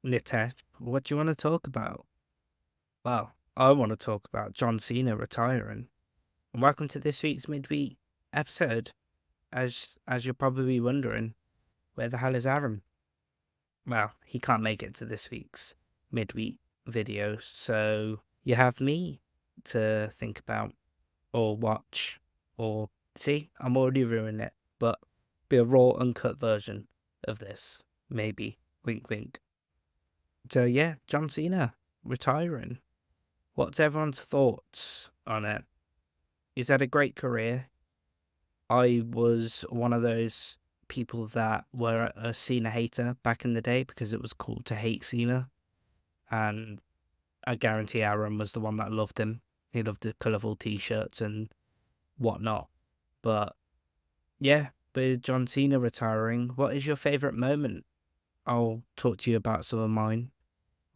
Nitesh, what do you want to talk about? Well, I want to talk about John Cena retiring. And welcome to this week's midweek episode. As you're probably wondering, where the hell is Aaron? Well, he can't make it to this week's midweek video, so you have me to think about or watch or see. I'm already ruining it, but be a raw, uncut version of this, maybe. Wink, wink. So yeah, John Cena retiring. What's everyone's thoughts on it? He's had a great career. I was one of those people that were a Cena hater back in the day because it was cool to hate Cena. And I guarantee Aaron was the one that loved him. He loved the colourful t-shirts and whatnot. But yeah, with John Cena retiring, what is your favourite moment? I'll talk to you about some of mine.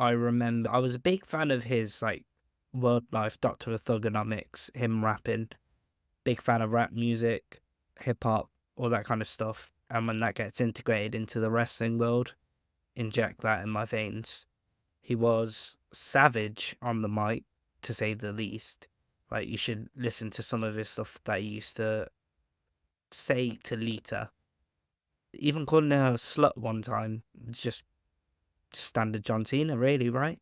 I remember I was a big fan of his, like, World Life, Doctor of Thugonomics, him rapping. Big fan of rap music, hip hop, all that kind of stuff. And when that gets integrated into the wrestling world, inject that in my veins. He was savage on the mic, to say the least. Like, you should listen to some of his stuff that he used to say to Lita. Even calling her a slut one time. It's just standard John Cena, really, right?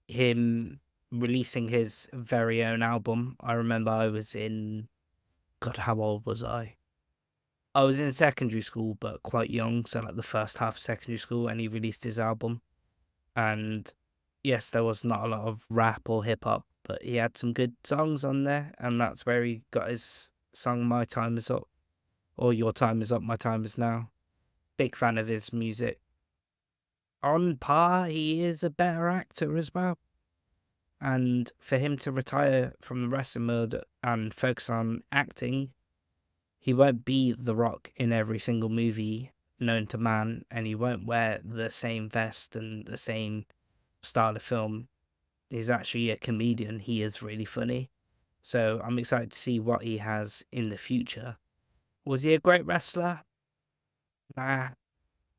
Him releasing his very own album. I remember I was in, God, how old was I? I was in secondary school, but quite young, so like the first half of secondary school, and he released his album. And yes, there was not a lot of rap or hip hop, but he had some good songs on there, and that's where he got his song "My Time Is Up" or "Your Time Is Up, My Time Is Now." Big fan of his music. On par, he is a better actor as well. And for him to retire from the wrestling world and focus on acting, he won't be The Rock in every single movie known to man, and he won't wear the same vest and the same style of film. He's actually a comedian. He is really funny. So I'm excited to see what he has in the future. Was he a great wrestler? Nah,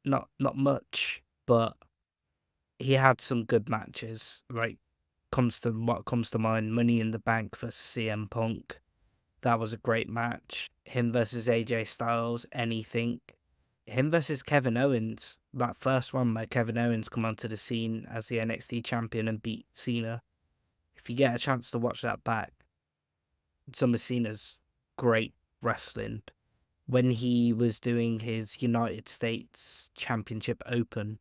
not much, but he had some good matches. Like, what comes to mind, Money in the Bank versus CM Punk. That was a great match. Him versus AJ Styles, anything. Him versus Kevin Owens. That first one where Kevin Owens come onto the scene as the NXT champion and beat Cena. If you get a chance to watch that back, some of Cena's great wrestling. When he was doing his United States Championship Open,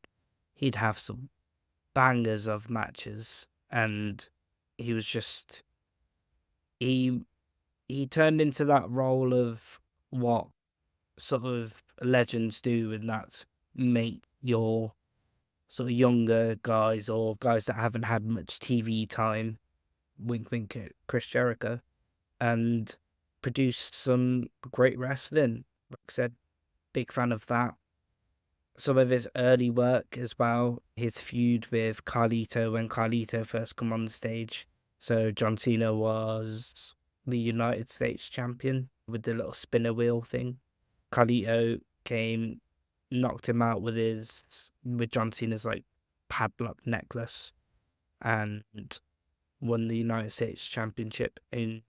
he'd have some bangers of matches, and he was just he turned into that role of what sort of legends do, and that's make your sort of younger guys or guys that haven't had much TV time, wink wink at Chris Jericho, and produce some great wrestling. Like I said, big fan of that. Some of his early work as well, his feud with Carlito when Carlito first come on the stage. So John Cena was the United States champion with the little spinner wheel thing. Carlito came, knocked him out with John Cena's like padlock necklace, and won the United States Championship in,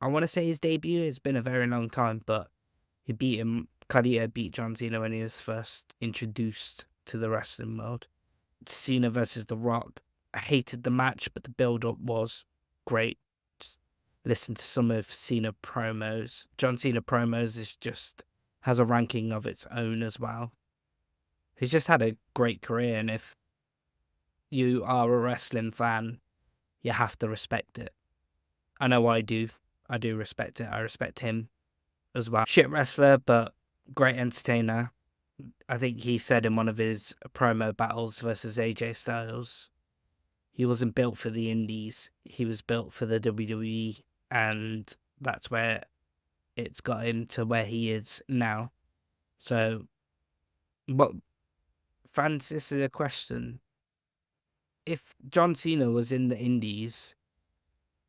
I want to say, his debut. It's been a very long time, but he beat him. Carlito beat John Cena when he was first introduced to the wrestling world. Cena versus The Rock. I hated the match, but the build-up was great. Just listen to some of Cena promos. John Cena promos has a ranking of its own as well. He's just had a great career, and if you are a wrestling fan, you have to respect it. I know I do. I do respect it. I respect him as well. Shit wrestler, but great entertainer. I think he said in one of his promo battles versus AJ Styles, he wasn't built for the indies. He was built for the WWE, and that's where it's got him to where he is now. So, what, Francis, is a question. If John Cena was in the indies,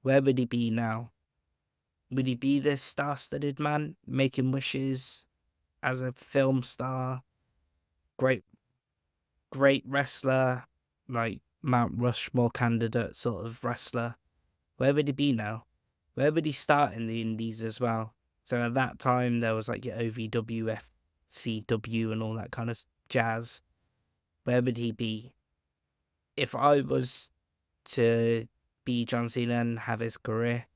where would he be now? Would he be this star-studded man making wishes as a film star? Great great wrestler, like Mount Rushmore candidate sort of wrestler. Where would he be now? Where would he start in the indies as well? So at that time, there was like your OVW, FCW, and all that kind of jazz. Where would he be? If I was to be John Cena and have his career,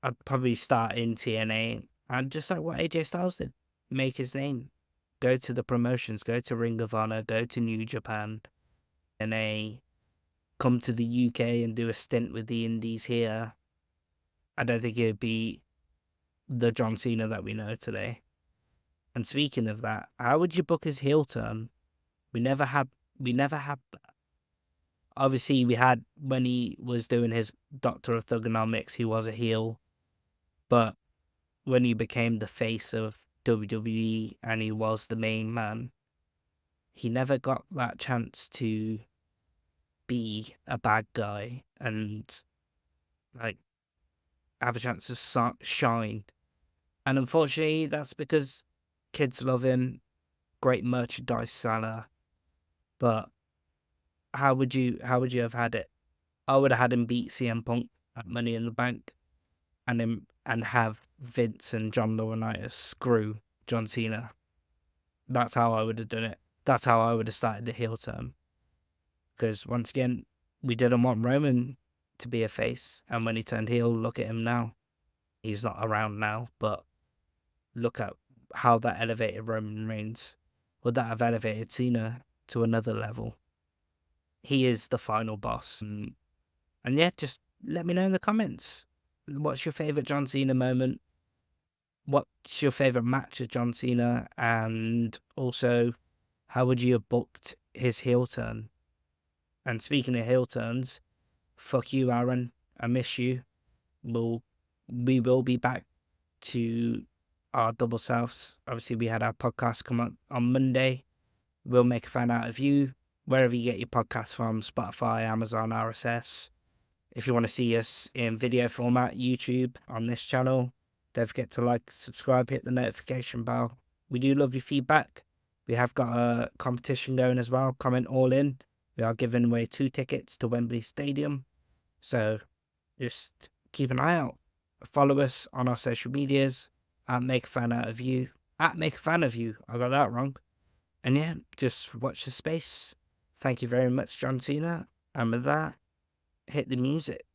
I'd probably start in TNA and just like what AJ Styles did, make his name. Go to the promotions, go to Ring of Honor, go to New Japan, NA, come to the UK and do a stint with the indies here. I don't think it would be the John Cena that we know today. And speaking of that, how would you book his heel turn? We never had that. Obviously, we had when he was doing his Doctor of Thugonomics, he was a heel, but when he became the face of WWE and he was the main man, he never got that chance to be a bad guy and like have a chance to shine. And unfortunately, that's because kids love him, great merchandise seller. But how would you have had it? I would have had him beat CM Punk at Money in the Bank, and have Vince and John Laurinaitis screw John Cena. That's how I would have done it. That's how I would have started the heel turn. Because once again, we didn't want Roman to be a face, and when he turned heel, look at him now. He's not around now, but look at how that elevated Roman Reigns. Would that have elevated Cena to another level? He is the final boss. And yeah, just let me know in the comments. What's your favourite John Cena moment? What's your favourite match of John Cena? And also, how would you have booked his heel turn? And speaking of heel turns, fuck you, Aaron. I miss you. We will be back to our double selves. Obviously, we had our podcast come up on Monday. We'll make a fan out of you wherever you get your podcasts from, Spotify, Amazon, RSS. If you want to see us in video format, YouTube on this channel, don't forget to like, subscribe, hit the notification bell. We do love your feedback. We have got a competition going as well. Comment all in. We are giving away 2 tickets to Wembley Stadium. So just keep an eye out. Follow us on our social medias at Make a Fan Out of You. At Make a Fan of You. I got that wrong. And yeah, just watch the space. Thank you very much, John Cena. And with that, hit the music.